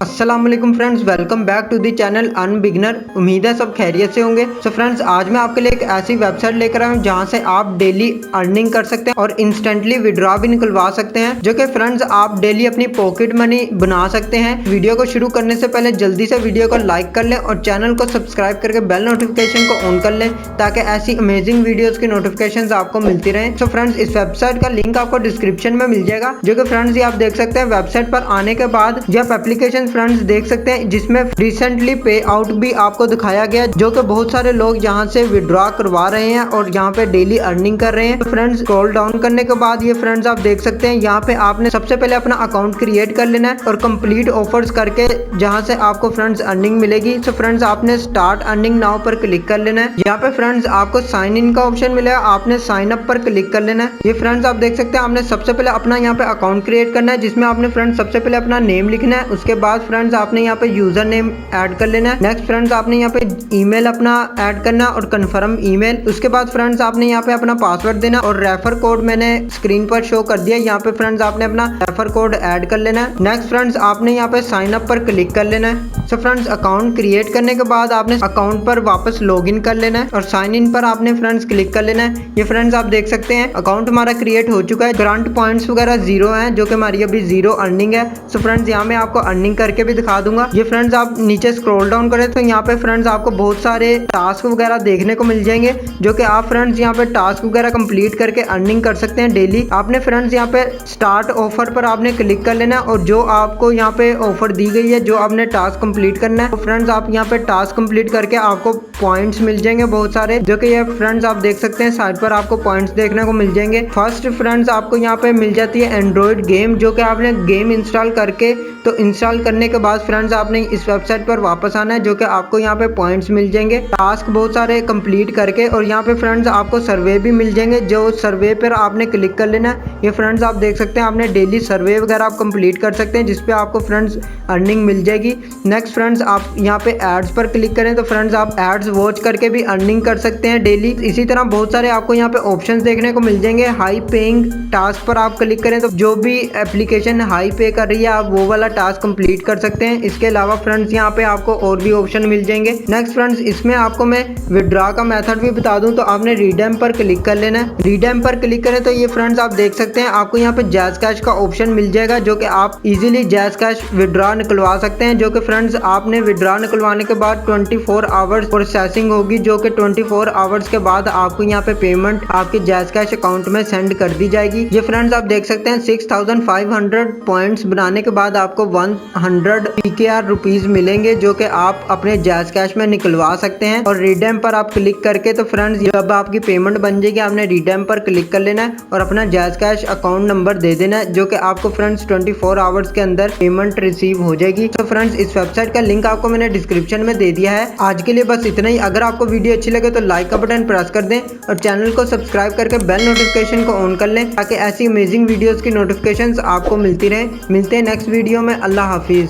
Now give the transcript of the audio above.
अस्सलाम वालेकुम friends, welcome back to the channel अनबिगनर। उम्मीद है सब खैरियत से होंगे। सो फ्रेंड्स, आज मैं आपके लिए एक ऐसी वेबसाइट लेकर आया हूँ जहाँ से आप डेली अर्निंग कर सकते हैं और इंस्टेंटली विड्रॉ भी निकलवा सकते हैं, जो कि फ्रेंड्स आप डेली अपनी पॉकेट मनी बना सकते हैं। वीडियो को शुरू करने से पहले जल्दी से वीडियो को लाइक कर लें और चैनल को सब्सक्राइब करके बेल नोटिफिकेशन को ऑन कर लें ताकि ऐसी अमेजिंग वीडियोज की नोटिफिकेशन आपको मिलती रहे। सो फ्रेंड्स, इस वेबसाइट का लिंक आपको डिस्क्रिप्शन में मिल जाएगा, जो कि फ्रेंड्स ये आप देख सकते हैं। वेबसाइट पर आने के बाद ये आप एप्लीकेशन फ्रेंड्स देख सकते हैं, जिसमें रिसेंटली पे आउट भी आपको दिखाया गया, जो कि बहुत सारे लोग यहाँ से विड्रॉ करवा रहे हैं और यहाँ पे डेली अर्निंग कर रहे हैं। तो फ्रेंड्स, स्क्रॉल डाउन करने के बाद ये फ्रेंड्स आप देख सकते हैं, यहाँ पे आपने सबसे पहले अपना अकाउंट क्रिएट कर लेना है और कंप्लीट ऑफर्स करके जहाँ से आपको फ्रेंड्स अर्निंग मिलेगी। तो फ्रेंड्स, आपने स्टार्ट अर्निंग नाउ पर क्लिक कर लेना है। यहाँ पे फ्रेंड्स आपको साइन इन का ऑप्शन मिलेगा, आपने साइन अप पर क्लिक कर लेना है। ये फ्रेंड्स आप देख सकते हैं, आपने सबसे पहले अपना यहाँ पे अकाउंट क्रिएट करना है, जिसमें आपने फ्रेंड्स सबसे पहले अपना नेम लिखना है। उसके बाद फ्रेंड्स आपने यहाँ पे यूजर नेम ऐड कर लेना है। नेक्स्ट फ्रेंड्स आपने यहाँ पे ईमेल अपना ऐड करना और कंफर्म ईमेल। उसके बाद फ्रेंड्स आपने यहाँ पे अपना पासवर्ड देना और रेफर कोड मैंने स्क्रीन पर शो कर दिया। यहाँ पे फ्रेंड्स आपने अपना रेफर कोड ऐड कर लेना है। नेक्स्ट फ्रेंड्स आपने यहाँ पे साइन अप पर क्लिक कर लेना है। सो फ्रेंड्स, अकाउंट क्रिएट करने के बाद आपने अकाउंट पर वापस लॉग इन कर लेना है और साइन इन पर आपने फ्रेंड्स क्लिक कर लेना है। ये फ्रेंड्स आप देख सकते हैं, अकाउंट हमारा क्रिएट हो चुका है। करंट पॉइंट्स वगैरह जीरो हैं, जो कि हमारी अभी जीरो अर्निंग है। सो फ्रेंड्स, यहाँ मैं आपको अर्निंग करके भी दिखा दूंगा। ये फ्रेंड्स आप नीचे स्क्रॉल डाउन करें तो यहाँ पे फ्रेंड्स आपको बहुत सारे टास्क वगैरह देखने को मिल जाएंगे, जो कि आप फ्रेंड्स यहाँ पे टास्क वगैरह कंप्लीट करके अर्निंग कर सकते हैं डेली। आपने फ्रेंड्स यहाँ पे स्टार्ट ऑफर पर आपने क्लिक कर लेना और जो आपको यहाँ पे ऑफर दी गई है, जो आपने टास्क कंप्लीट करना है, तो फ्रेंड्स आप यहाँ पे टास्क कंप्लीट करके आपको पॉइंट्स मिल जाएंगे बहुत सारे, जो कि ये फ्रेंड्स आप देख सकते हैं साइड पर आपको पॉइंट्स देखने को मिल जाएंगे। फर्स्ट फ्रेंड्स आपको यहाँ पे मिल जाती है एंड्रॉइड गेम, जो कि आपने गेम इंस्टॉल करके, तो इंस्टॉल करने के बाद फ्रेंड्स आपने इस वेबसाइट पर वापस आना है, जो कि आपको यहाँ पे पॉइंट्स मिल जाएंगे टास्क बहुत सारे कंप्लीट करके। और यहाँ पे फ्रेंड्स आपको सर्वे भी मिल जाएंगे, जो सर्वे पर आपने क्लिक कर लेना है। ये फ्रेंड्स आप देख सकते हैं, आपने डेली सर्वे वगैरह आप कंप्लीट कर सकते हैं, जिसपे आपको फ्रेंड्स अर्निंग मिल जाएगी। नेक्स्ट फ्रेंड्स आप यहाँ पे एड्स पर क्लिक करें तो फ्रेंड्स आप एड्स वॉच करके भी अर्निंग कर सकते हैं डेली। इसी तरह बहुत सारे आपको यहाँ पे ऑप्शंस देखने को मिल जाएंगे। हाई पेइंग टास्क पर आप क्लिक करें तो जो भी एप्लीकेशन हाई पे कर रही है, आप वो वाला टास्क कंप्लीट कर सकते हैं। इसके अलावा फ्रेंड्स यहाँ पे आपको और भी ऑप्शन मिल जाएंगे। नेक्स्ट फ्रेंड्स, इसमें आपको मैं विड्रॉ का मेथड भी बता दूं, तो आपने रिडीम पर क्लिक कर लेना है। रिडीम पर क्लिक करें तो ये फ्रेंड्स आप देख सकते हैं, आपको यहाँ पे जैज कैश का ऑप्शन मिल जाएगा, जो कि आप इजीली जैज कैश विड्रॉ निकलवा सकते हैं। जो कि फ्रेंड्स आपने विड्रॉ निकलवाने के बाद 24 आवर्स प्रोसेसिंग होगी, जो कि 24 आवर्स के बाद आपको यहाँ पे पेमेंट आपके जैज कैश अकाउंट में सेंड कर दी जाएगी। ये फ्रेंड्स आप देख सकते हैं, 6500 पॉइंट्स बनाने के बाद आपको 100 PKR रुपीज मिलेंगे, जो कि आप अपने जैज कैश में निकलवा सकते हैं। और रिडीम पर आप क्लिक करके तो फ्रेंड्स जब आपकी पेमेंट बन जाएगी, आपने रिडीम पर क्लिक कर लेना है और अपना जैज कैश अकाउंट नंबर दे देना है, जो कि आपको फ्रेंड्स 24 आवर्स के अंदर पेमेंट रिसीव हो जाएगी। तो फ्रेंड्स, इस वेबसाइट का लिंक आपको मैंने डिस्क्रिप्शन में दे दिया है। आज के लिए बस इतना ही। अगर आपको वीडियो अच्छी लगे तो लाइक का बटन प्रेस कर दें और चैनल को सब्सक्राइब करके बेल नोटिफिकेशन को ऑन कर लें, ताकि ऐसी अमेजिंग वीडियोस की नोटिफिकेशंस आपको मिलती रहे। मिलते हैं नेक्स्ट वीडियो में। अल्लाह हाफिज।